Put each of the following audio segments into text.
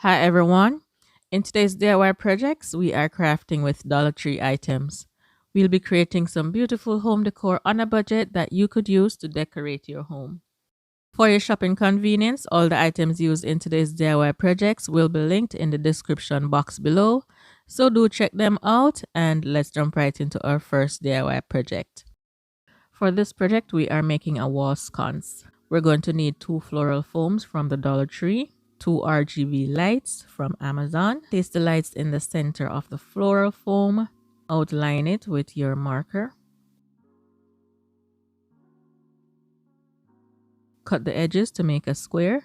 Hi everyone. In today's DIY projects, we are crafting with Dollar Tree items. We'll be creating some beautiful home decor on a budget that you could use to decorate your home. For your shopping convenience, all the items used in today's DIY projects will be linked in the description box below. So do check them out and let's jump right into our first DIY project. For this project, we are making a wall sconce. We're going to need two floral foams from the Dollar Tree, two RGB lights from Amazon. Place the lights in the center of the floral foam. Outline it with your marker. Cut the edges to make a square.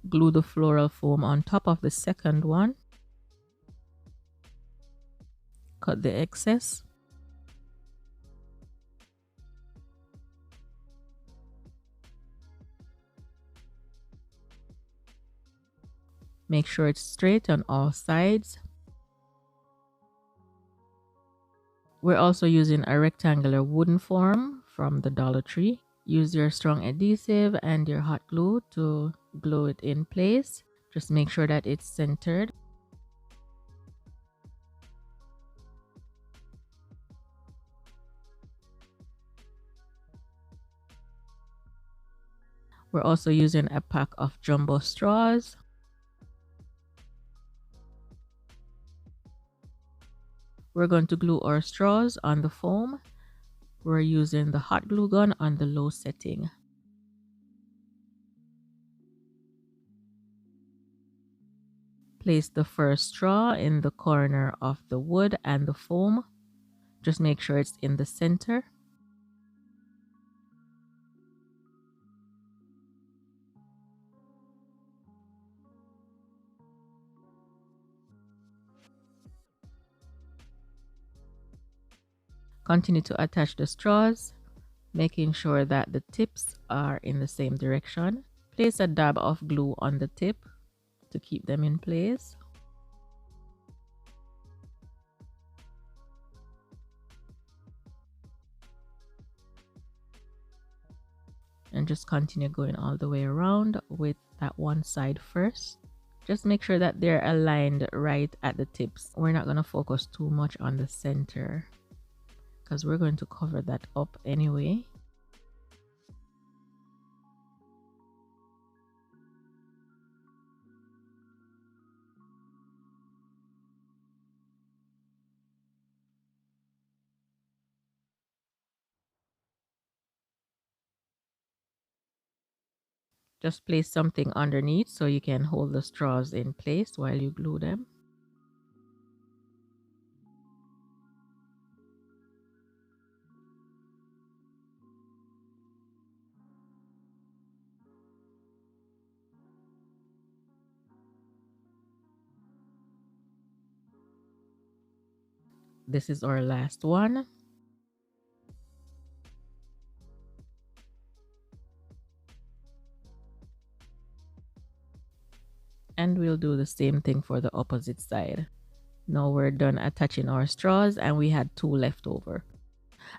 Glue the floral foam on top of the second one. Cut the excess. Make sure it's straight on all sides. We're also using a rectangular wooden form from the Dollar Tree. Use your strong adhesive and your hot glue to glue it in place. Just make sure that it's centered. We're also using a pack of jumbo straws. We're going to glue our straws on the foam. We're using the hot glue gun on the low setting. Place the first straw in the corner of the wood and the foam. Just make sure it's in the center. Continue to attach the straws, making sure that the tips are in the same direction. Place a dab of glue on the tip to keep them in place. And just continue going all the way around with that one side first. Just make sure that they're aligned right at the tips. We're not going to focus too much on the center because we're going to cover that up anyway. Just place something underneath so you can hold the straws in place while you glue them. This is our last one. And we'll do the same thing for the opposite side. Now we're done attaching our straws and we had two left over.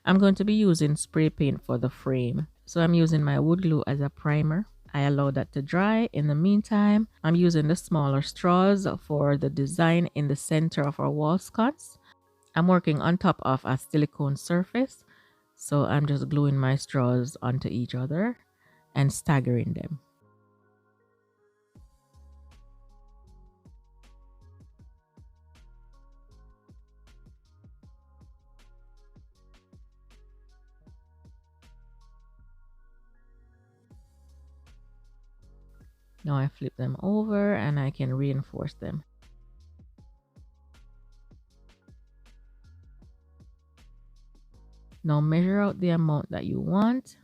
I'm going to be using spray paint for the frame. So I'm using my wood glue as a primer. I allow that to dry. In the meantime, I'm using the smaller straws for the design in the center of our wall sconce. I'm working on top of a silicone surface. So I'm just gluing my straws onto each other and staggering them. Now I flip them over and I can reinforce them. Now measure out the amount that you want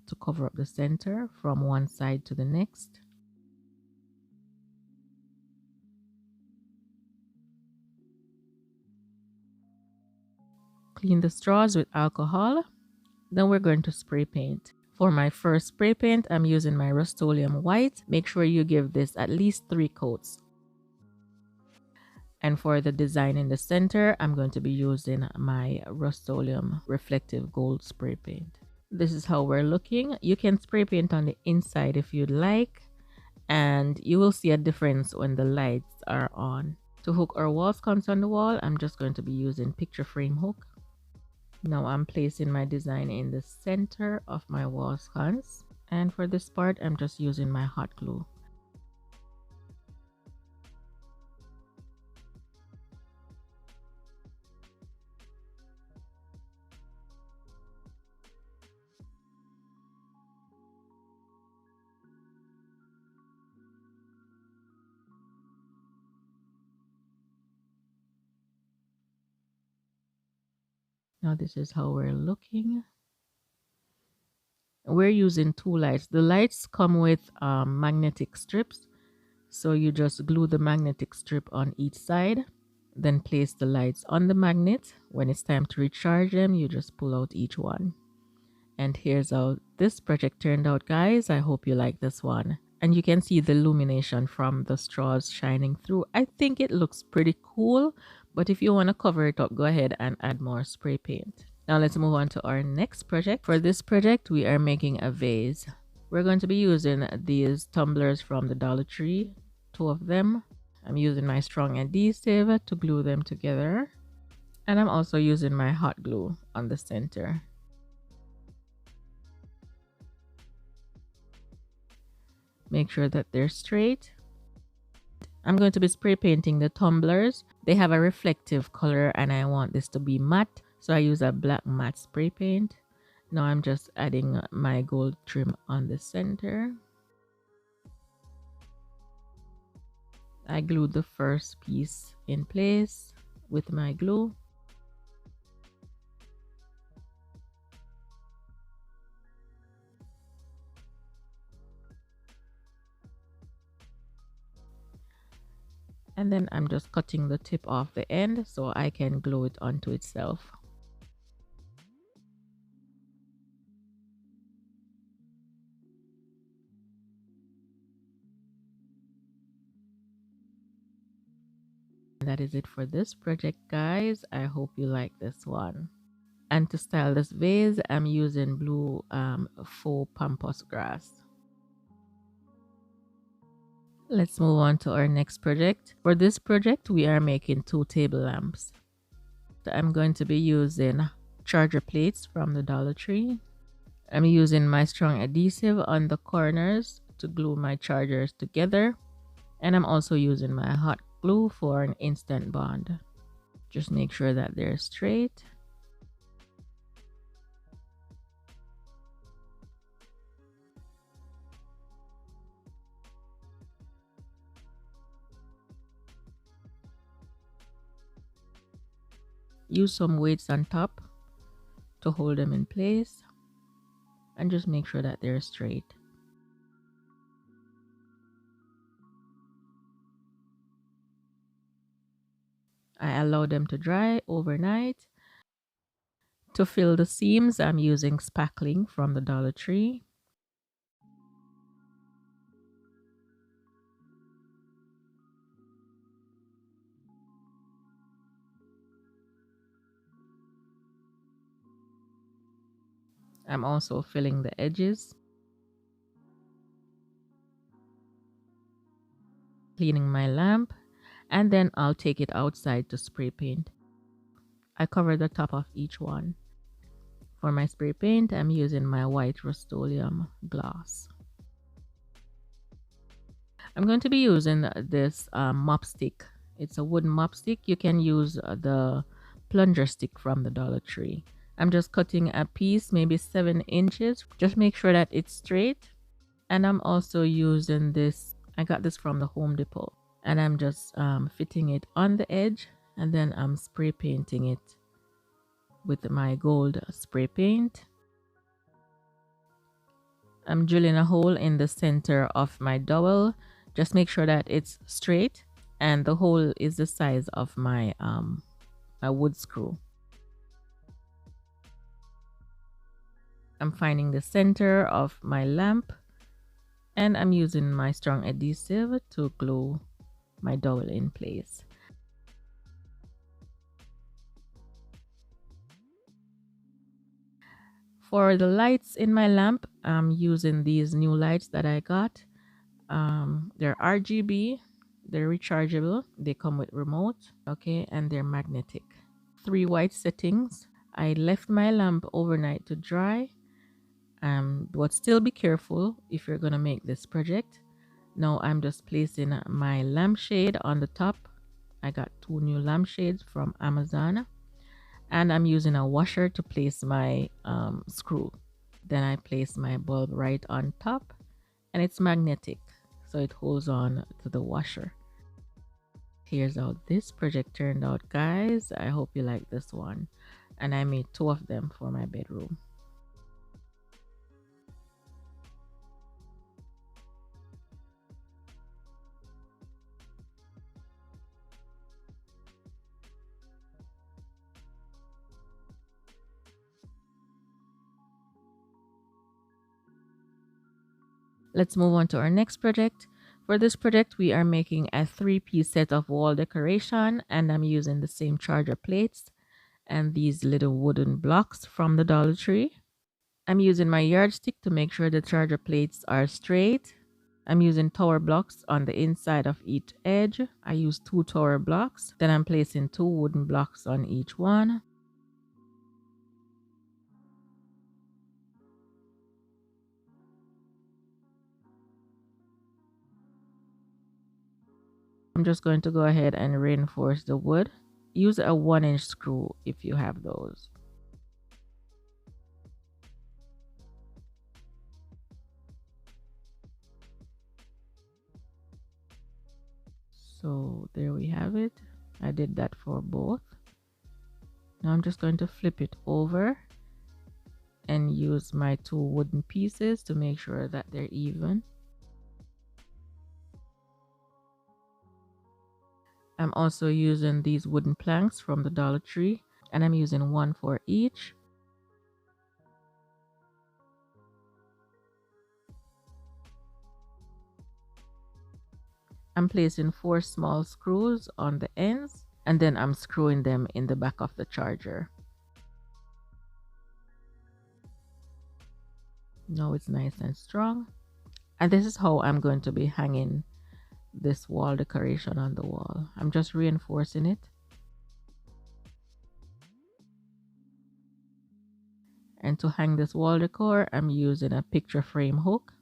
to cover up the center from one side to the next. Clean the straws with alcohol. Then we're going to spray paint. For my first spray paint, I'm using my Rust-Oleum white. Make sure you give this at least 3 coats. And for the design in the center, I'm going to be using my Rust-Oleum reflective gold spray paint. This is how we're looking. You can spray paint on the inside if you'd like, and you will see a difference when the lights are on. To hook our wall sconce on the wall, I'm just going to be using picture frame hook. Now I'm placing my design in the center of my wall sconce, and for this part I'm just using my hot glue. Now this is how we're looking. We're using two lights. The lights come with magnetic strips, so you just glue the magnetic strip on each side, then place the lights on the magnet. When it's time to recharge them, you just pull out each one. And here's how this project turned out, guys. I hope you like this one. And you can see the illumination from the straws shining through. I think it looks pretty cool, but if you want to cover it up, go ahead and add more spray paint. Now let's move on to our next project. For this project, we are making a vase. We're going to be using these tumblers from the Dollar Tree, two of them. I'm using my strong adhesive to glue them together. And I'm also using my hot glue on the center. Make sure that they're straight. I'm going to be spray painting the tumblers. They have a reflective color and I want this to be matte, so I use a black matte spray paint. Now I'm just adding my gold trim on the center. I glued the first piece in place with my glue. And then I'm just cutting the tip off the end so I can glue it onto itself. That is it for this project, guys. I hope you like this one. And to style this vase, I'm using blue faux pampas grass. Let's move on to our next project. For this project, we are making two table lamps. I'm going to be using charger plates from the Dollar Tree. I'm using my strong adhesive on the corners to glue my chargers together. And I'm also using my hot glue for an instant bond. Just make sure that they're straight. Use some weights on top to hold them in place. And just make sure that they're straight. I allow them to dry overnight. To fill the seams, I'm using spackling from the Dollar Tree. I'm also filling the edges. Cleaning my lamp, and then I'll take it outside to spray paint. I cover the top of each one. For my spray paint, I'm using my white Rust-Oleum gloss. I'm going to be using this mop stick. It's a wooden mop stick. You can use the plunger stick from the Dollar Tree. I'm just cutting a piece, maybe 7 inches. Just make sure that it's straight. And I'm also using this. I got this from the Home Depot. And I'm just fitting it on the edge. And then I'm spray painting it with my gold spray paint. I'm drilling a hole in the center of my dowel. Just make sure that it's straight and the hole is the size of my my wood screw. I'm finding the center of my lamp and I'm using my strong adhesive to glue my dowel in place. For the lights in my lamp, I'm using these new lights that I got. They're RGB, they're rechargeable, they come with remote, okay, and they're magnetic. 3 white settings. I left my lamp overnight to dry. But still be careful if you're gonna make this project. Now I'm just placing my lampshade on the top. I got 2 new lampshades from Amazon, and I'm using a washer to place my screw. Then I place my bulb right on top, and it's magnetic, so it holds on to the washer. Here's how this project turned out, guys. I hope you like this one, and I made 2 of them for my bedroom. Let's move on to our next project. For this project, we are making a 3-piece set of wall decoration, and I'm using the same charger plates and these little wooden blocks from the Dollar Tree. I'm using my yardstick to make sure the charger plates are straight. I'm using tower blocks on the inside of each edge. I use 2 tower blocks. Then I'm placing 2 wooden blocks on each one. I'm just going to go ahead and reinforce the wood. Use a 1-inch screw if you have those. So there we have it. I did that for both. Now I'm just going to flip it over and use my 2 wooden pieces to make sure that they're even. I'm also using these wooden planks from the Dollar Tree, and I'm using 1 for each. I'm placing 4 small screws on the ends, and then I'm screwing them in the back of the charger. Now it's nice and strong. And this is how I'm going to be hanging this wall decoration on the wall. I'm just reinforcing it. And to hang this wall decor, I'm using a picture frame hook.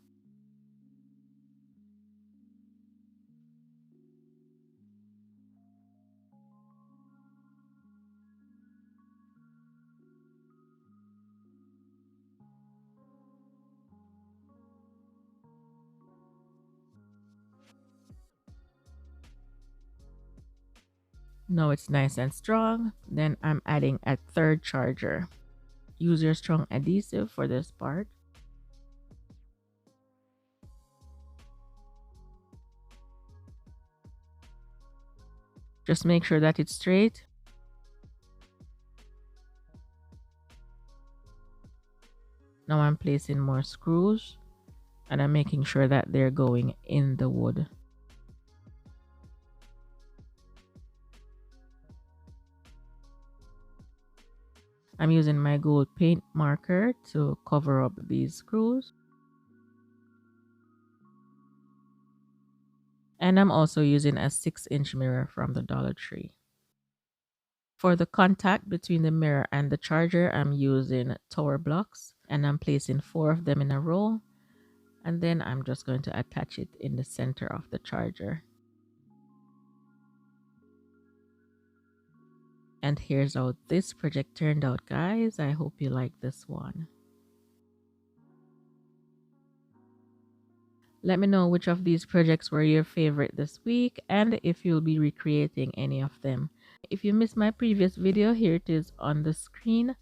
Now it's nice and strong. Then I'm adding a 3rd charger. Use your strong adhesive for this part. Just make sure that it's straight. Now I'm placing more screws, and I'm making sure that they're going in the wood. I'm using my gold paint marker to cover up these screws. And I'm also using a 6-inch mirror from the Dollar Tree. For the contact between the mirror and the charger, I'm using tower blocks, and I'm placing 4 of them in a row. And then I'm just going to attach it in the center of the charger. And here's how this project turned out, guys. I hope you like this one. Let me know which of these projects were your favorite this week, and if you'll be recreating any of them. If you missed my previous video, here it is on the screen.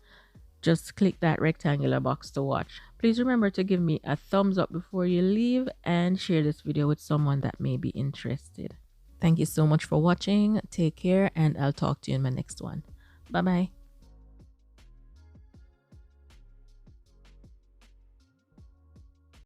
Just click that rectangular box to watch. Please remember to give me a thumbs up before you leave, and share this video with someone that may be interested. Thank you so much for watching. Take care, and I'll talk to you in my next one. Bye bye.